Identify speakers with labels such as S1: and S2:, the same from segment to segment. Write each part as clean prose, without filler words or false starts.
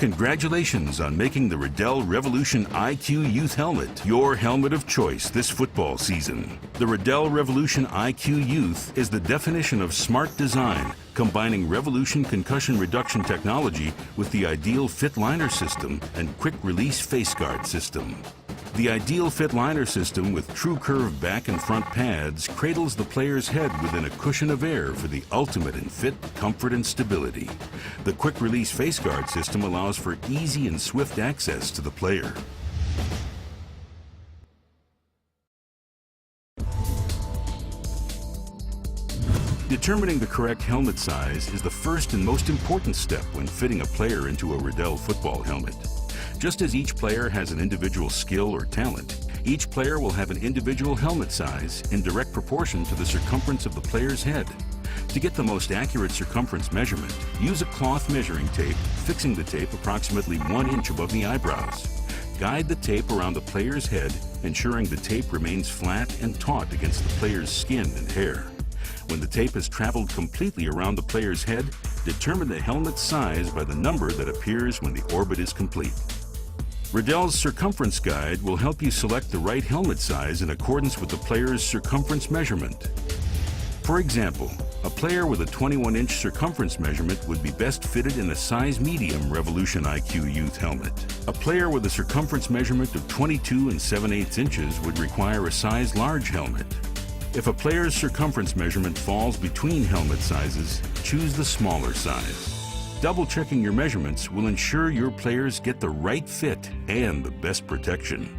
S1: Congratulations on making the Riddell Revolution IQ Youth Helmet your helmet of choice this football season. The Riddell Revolution IQ Youth is the definition of smart design, combining Revolution concussion reduction technology with the Ideal Fit Liner system and quick release face guard system. The Ideal Fit Liner system with true curve back and front pads cradles the player's head within a cushion of air for the ultimate in fit, comfort, and stability. The quick release face guard system allows for easy and swift access to the player. Determining the correct helmet size is the first and most important step when fitting a player into a Riddell football helmet. Just as each player has an individual skill or talent, each player will have an individual helmet size in direct proportion to the circumference of the player's head. To get the most accurate circumference measurement, use a cloth measuring tape, fixing the tape approximately 1 inch above the eyebrows. Guide the tape around the player's head, ensuring the tape remains flat and taut against the player's skin and hair. When the tape has traveled completely around the player's head, determine the helmet size by the number that appears when the orbit is complete. Riddell's Circumference Guide will help you select the right helmet size in accordance with the player's circumference measurement. For example, a player with a 21-inch circumference measurement would be best fitted in a size medium Revolution IQ Youth helmet. A player with a circumference measurement of 22 7/8 inches would require a size large helmet. If a player's circumference measurement falls between helmet sizes, choose the smaller size. Double-checking your measurements will ensure your players get the right fit and the best protection.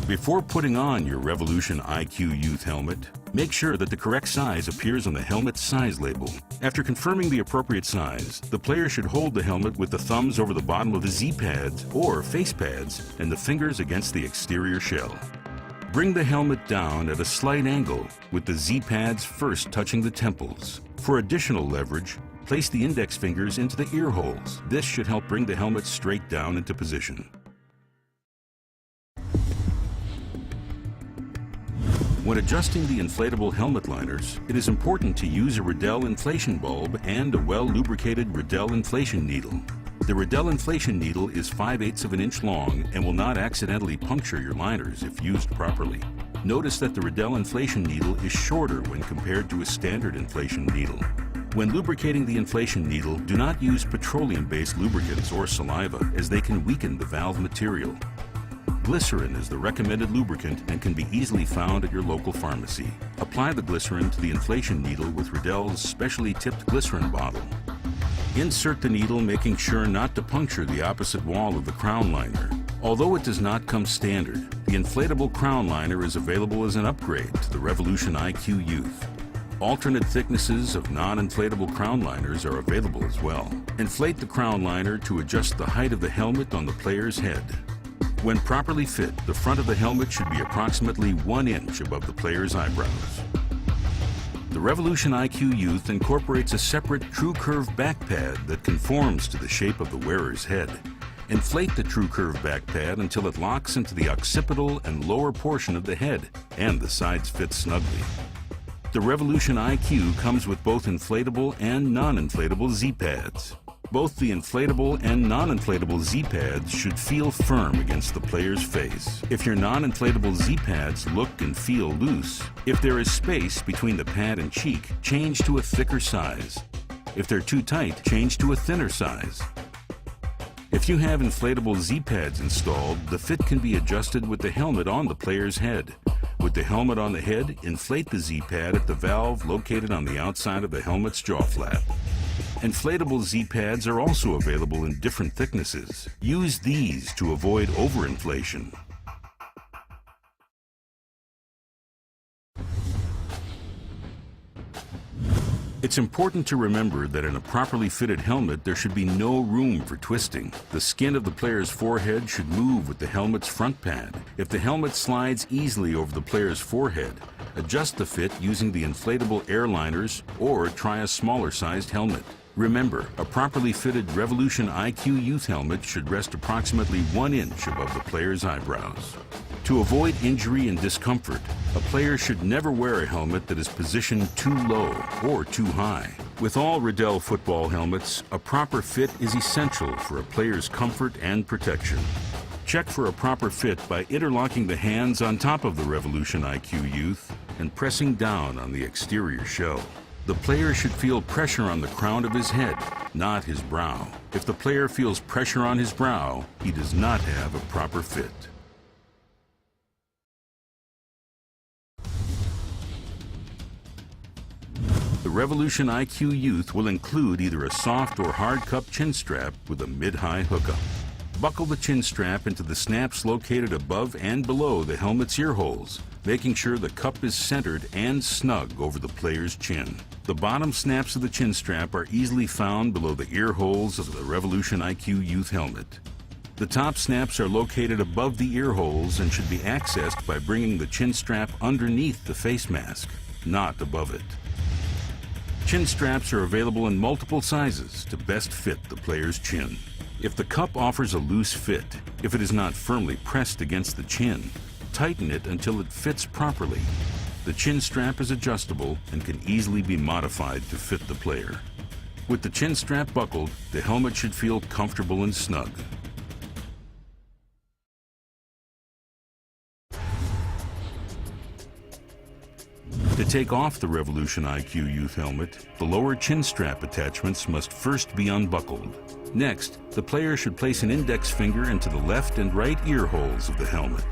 S1: Before putting on your Revolution IQ Youth helmet, make sure that the correct size appears on the helmet's size label. After confirming the appropriate size, the player should hold the helmet with the thumbs over the bottom of the Z-pads or face pads and the fingers against the exterior shell. Bring the helmet down at a slight angle with the Z-pads first touching the temples. For additional leverage, place the index fingers into the ear holes. This should help bring the helmet straight down into position. When adjusting the inflatable helmet liners, it is important to use a Riddell inflation bulb and a well-lubricated Riddell inflation needle. The Riddell inflation needle is 5/8 of an inch long and will not accidentally puncture your liners if used properly. Notice that the Riddell inflation needle is shorter when compared to a standard inflation needle. When lubricating the inflation needle, do not use petroleum-based lubricants or saliva, as they can weaken the valve material. Glycerin is the recommended lubricant and can be easily found at your local pharmacy. Apply the glycerin to the inflation needle with Riddell's specially tipped glycerin bottle. Insert the needle, making sure not to puncture the opposite wall of the crown liner. Although it does not come standard, the inflatable crown liner is available as an upgrade to the Revolution IQ Youth. Alternate thicknesses of non-inflatable crown liners are available as well. Inflate the crown liner to adjust the height of the helmet on the player's head. When properly fit, the front of the helmet should be approximately 1 inch above the player's eyebrows. The Revolution IQ Youth incorporates a separate true curve back pad that conforms to the shape of the wearer's head. Inflate the true curve back pad until it locks into the occipital and lower portion of the head, and the sides fit snugly. The Revolution IQ comes with both inflatable and non-inflatable Z-pads. Both the inflatable and non-inflatable Z-pads should feel firm against the player's face. If your non-inflatable Z-pads look and feel loose, if there is space between the pad and cheek, change to a thicker size. If they're too tight, change to a thinner size. If you have inflatable Z-pads installed, the fit can be adjusted with the helmet on the player's head. With the helmet on the head, inflate the Z-pad at the valve located on the outside of the helmet's jaw flap. Inflatable Z-pads are also available in different thicknesses. Use these to avoid overinflation. It's important to remember that in a properly fitted helmet, there should be no room for twisting. The skin of the player's forehead should move with the helmet's front pad. If the helmet slides easily over the player's forehead, adjust the fit using the inflatable airliners or try a smaller sized helmet. Remember, a properly fitted Revolution IQ Youth helmet should rest approximately 1 inch above the player's eyebrows. To avoid injury and discomfort, a player should never wear a helmet that is positioned too low or too high. With all Riddell football helmets, a proper fit is essential for a player's comfort and protection. Check for a proper fit by interlocking the hands on top of the Revolution IQ Youth and pressing down on the exterior shell. The player should feel pressure on the crown of his head, not his brow. If the player feels pressure on his brow, he does not have a proper fit. The Revolution IQ Youth will include either a soft or hard cup chin strap with a mid-high hookup. Buckle the chin strap into the snaps located above and below the helmet's ear holes, making sure the cup is centered and snug over the player's chin. The bottom snaps of the chin strap are easily found below the ear holes of the Revolution IQ Youth helmet. The top snaps are located above the ear holes and should be accessed by bringing the chin strap underneath the face mask, not above it. Chin straps are available in multiple sizes to best fit the player's chin. If the cup offers a loose fit, if it is not firmly pressed against the chin, tighten it until it fits properly. The chin strap is adjustable and can easily be modified to fit the player. With the chin strap buckled, the helmet should feel comfortable and snug. To take off the Revolution IQ Youth helmet, the lower chin strap attachments must first be unbuckled. Next, the player should place an index finger into the left and right ear holes of the helmet.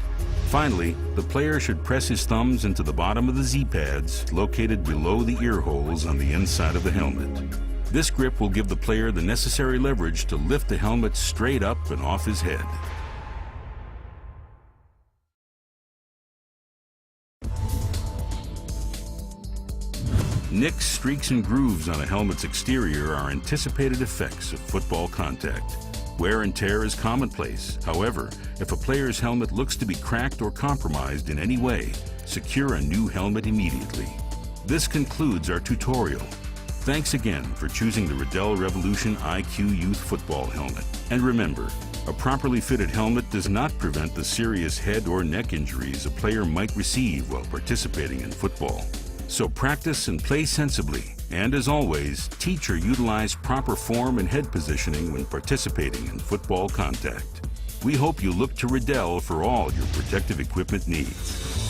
S1: Finally, the player should press his thumbs into the bottom of the Z-pads located below the ear holes on the inside of the helmet. This grip will give the player the necessary leverage to lift the helmet straight up and off his head. Nicks, streaks, and grooves on a helmet's exterior are anticipated effects of football contact. Wear and tear is commonplace. However, if a player's helmet looks to be cracked or compromised in any way, secure a new helmet immediately. This concludes our tutorial. Thanks again for choosing the Riddell Revolution IQ Youth Football Helmet. And remember, a properly fitted helmet does not prevent the serious head or neck injuries a player might receive while participating in football. So practice and play sensibly, and as always, teach or utilize proper form and head positioning when participating in football contact. We hope you look to Riddell for all your protective equipment needs.